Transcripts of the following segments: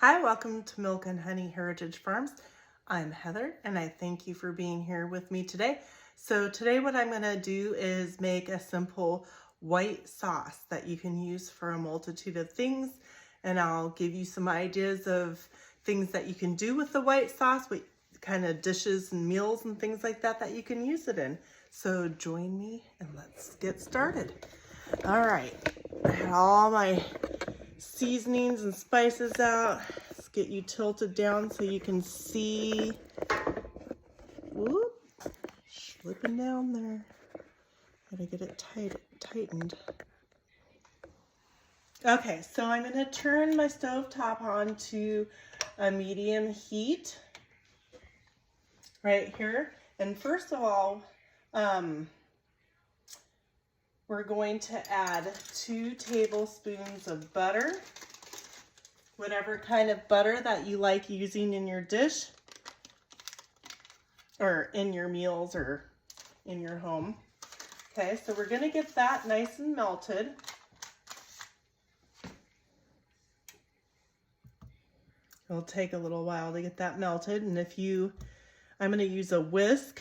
Hi, welcome to Milk and Honey Heritage Farms. I'm Heather and I thank you for being here with me today. So today what I'm going to do is make a simple white sauce that you can use for a multitude of things, and I'll give you some ideas of things that you can do with the white sauce, what kind of dishes and meals and things like that that you can use it in. So join me and let's get started. All right, I had all my seasonings and spices out. Let's get you tilted down so you can see. Whoop, slipping down there. Gotta get it tightened. Okay, so I'm gonna turn my stove top on to a medium heat right here. And first of all, we're going to add 2 tablespoons of butter, whatever kind of butter that you like using in your dish or in your meals or in your home. Okay, so we're gonna get that nice and melted. It'll take a little while to get that melted, and I'm gonna use a whisk.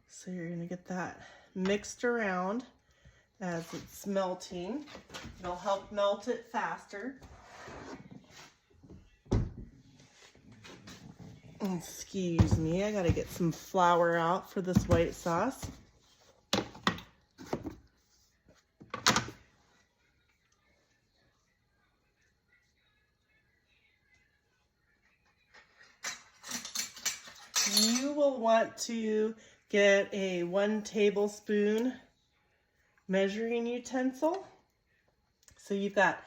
So you're gonna get that mixed around as it's melting. It'll help melt it faster. Excuse me, I gotta get some flour out for this white sauce. You will want to get a 1 tablespoon measuring utensil. So you've got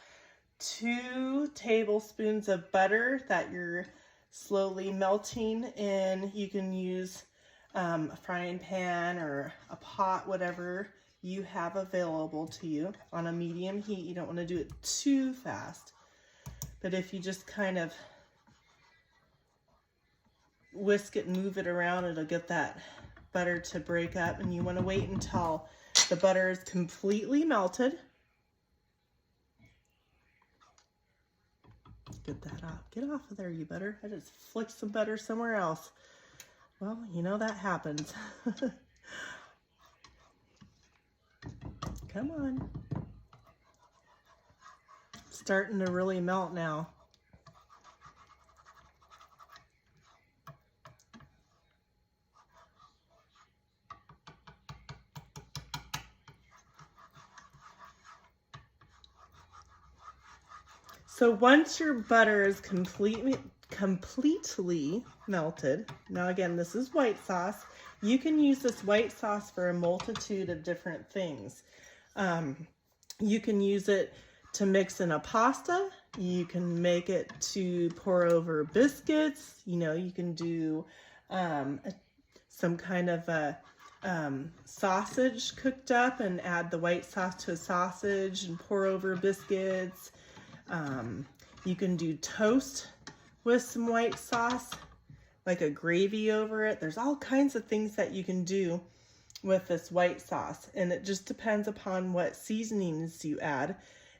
2 tablespoons of butter that you're slowly melting in. You can use a frying pan or a pot, whatever you have available to you on a medium heat. You don't want to do it too fast, but if you just kind of whisk it and move it around, it'll get that butter to break up, and you want to wait until the butter is completely melted. Get that off. Get off of there, you butter. I just flicked some butter somewhere else. Well, you know that happens. Come on. Starting to really melt now. So once your butter is completely melted, now again, this is white sauce. You can use this white sauce for a multitude of different things. You can use it to mix in a pasta. You can make it to pour over biscuits. You know, you can do some kind of a sausage cooked up and add the white sauce to a sausage and pour over biscuits. You can do toast with some white sauce, like a gravy over it. There's all kinds of things that you can do with this white sauce, and it just depends upon what seasonings you add.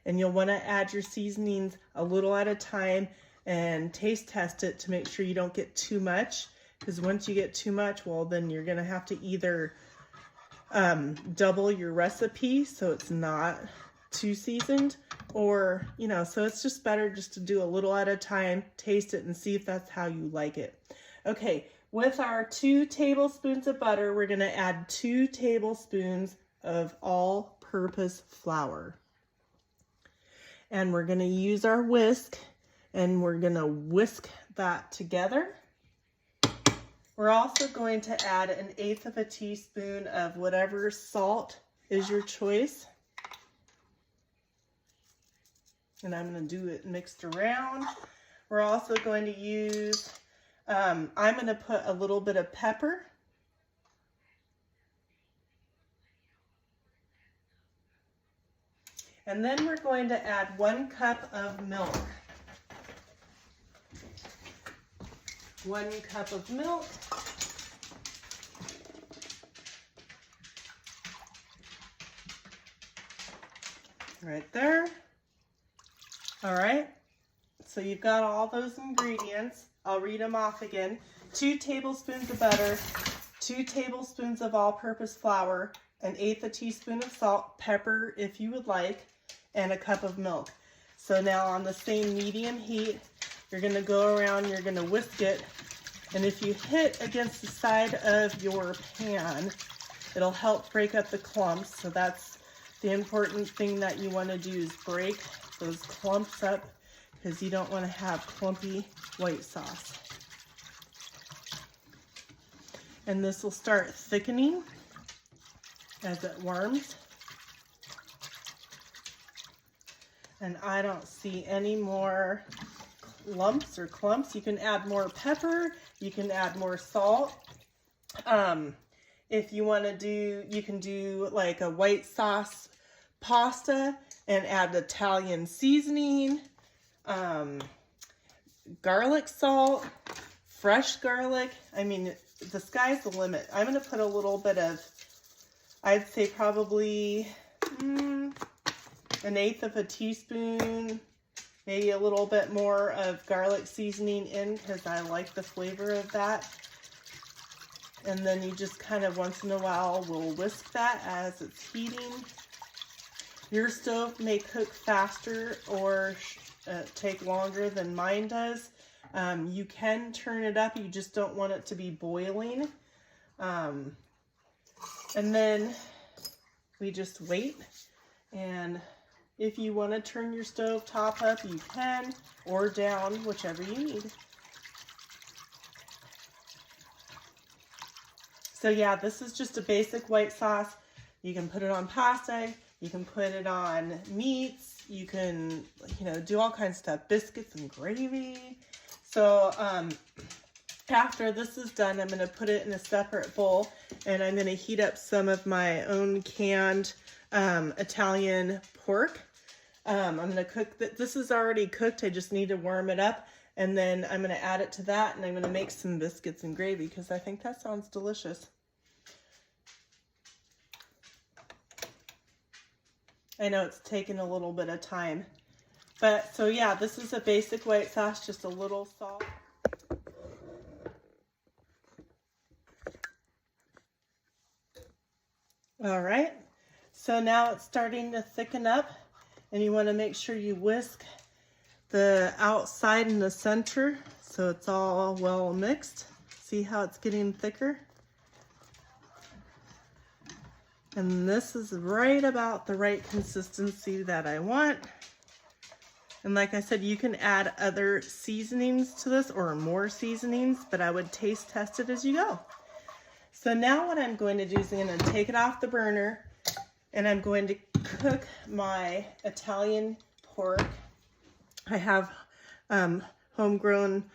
And you'll want to add your seasonings a little at a time and taste test it to make sure you don't get too much, because once you get too much, well, then you're going to have to either double your recipe so it's not too seasoned, or, you know, so it's just better just to do a little at a time, taste it, and see if that's how you like it. Okay, with our 2 tablespoons of butter, we're going to add 2 tablespoons of all-purpose flour. And we're going to use our whisk, and we're going to whisk that together. We're also going to add 1/8 of a teaspoon of whatever salt is your choice. And I'm going to do it mixed around. We're also going to use, I'm going to put a little bit of pepper. And then we're going to add 1 cup of milk. 1 cup of milk. Right there. All right. So you've got all those ingredients. I'll read them off again. 2 tablespoons of butter, 2 tablespoons of all-purpose flour, 1/8 a teaspoon of salt, pepper if you would like, and a cup of milk. So now on the same medium heat, you're going to go around, you're going to whisk it, and if you hit against the side of your pan, it'll help break up the clumps. So that's the important thing that you want to do, is break those clumps up, because you don't want to have clumpy white sauce. And this will start thickening as it warms. And I don't see any more lumps or clumps. You can add more pepper, you can add more salt. If you want to do, you can do like a white sauce pasta and add Italian seasoning, garlic salt, fresh garlic. I mean, the sky's the limit. I'm going to put a little bit of, I'd say probably 1/8 of a teaspoon, maybe a little bit more of garlic seasoning in, because I like the flavor of that. And then you just kind of once in a while will whisk that as it's heating. Your stove may cook faster or take longer than mine does. You can turn it up, you just don't want it to be boiling. And then we just wait, and if you want to turn your stove top up, you can, or down, whichever you need. So yeah, this is just a basic white sauce. You can put it on pasta, you can put it on meats, you can, do all kinds of stuff, biscuits and gravy. So after this is done, I'm going to put it in a separate bowl, and I'm going to heat up some of my own canned Italian pork. I'm going to cook this is already cooked. I just need to warm it up, and then I'm going to add it to that, and I'm going to make some biscuits and gravy, because I think that sounds delicious. I know it's taken a little bit of time, but so yeah, this is a basic white sauce, just a little salt. All right, so now it's starting to thicken up, and you want to make sure you whisk the outside and the center so it's all well mixed. See how it's getting thicker? And this is right about the right consistency that I want. And like I said, you can add other seasonings to this, or more seasonings, but I would taste test it as you go. So now what I'm going to do is I'm going to take it off the burner, and I'm going to cook my Italian pork. I have homegrown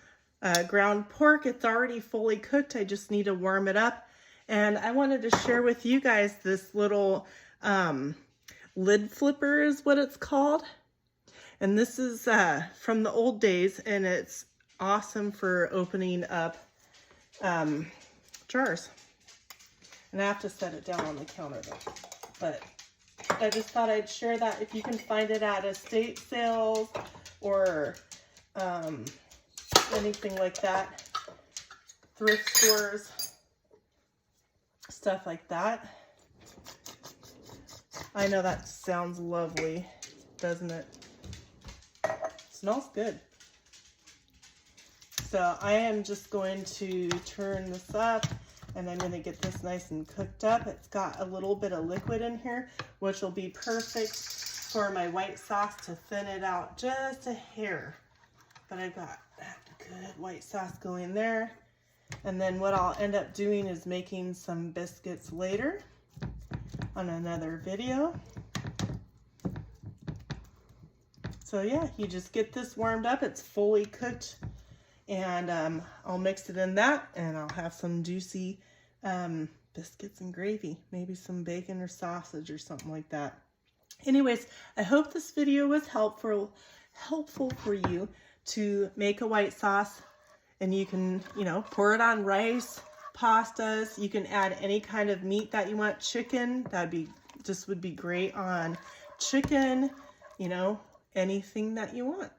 ground pork. It's already fully cooked. I just need to warm it up. And I wanted to share with you guys this little lid flipper is what it's called. And this is from the old days, and it's awesome for opening up jars. And I have to set it down on the counter though. But I just thought I'd share that. If you can find it at estate sales or anything like that, thrift stores, stuff like that. I know that sounds lovely, doesn't it? Smells good. So I am just going to turn this up, and I'm going to get this nice and cooked up. It's got a little bit of liquid in here, which will be perfect for my white sauce to thin it out just a hair. But I've got that good white sauce going there. And then what I'll end up doing is making some biscuits later on another video. So yeah, you just get this warmed up. It's fully cooked, and I'll mix it in that, and I'll have some juicy biscuits and gravy, maybe some bacon or sausage or something like that. Anyways, I hope this video was helpful for you to make a white sauce, and you can, pour it on rice, pastas. You can add any kind of meat that you want. Chicken, would be great on chicken, anything that you want.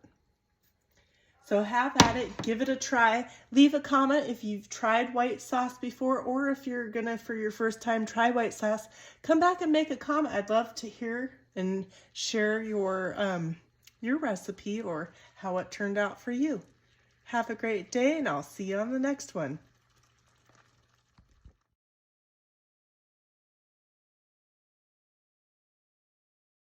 So have at it, give it a try. Leave a comment if you've tried white sauce before, or if you're gonna, for your first time, try white sauce. Come back and make a comment. I'd love to hear and share your recipe or how it turned out for you. Have a great day, and I'll see you on the next one.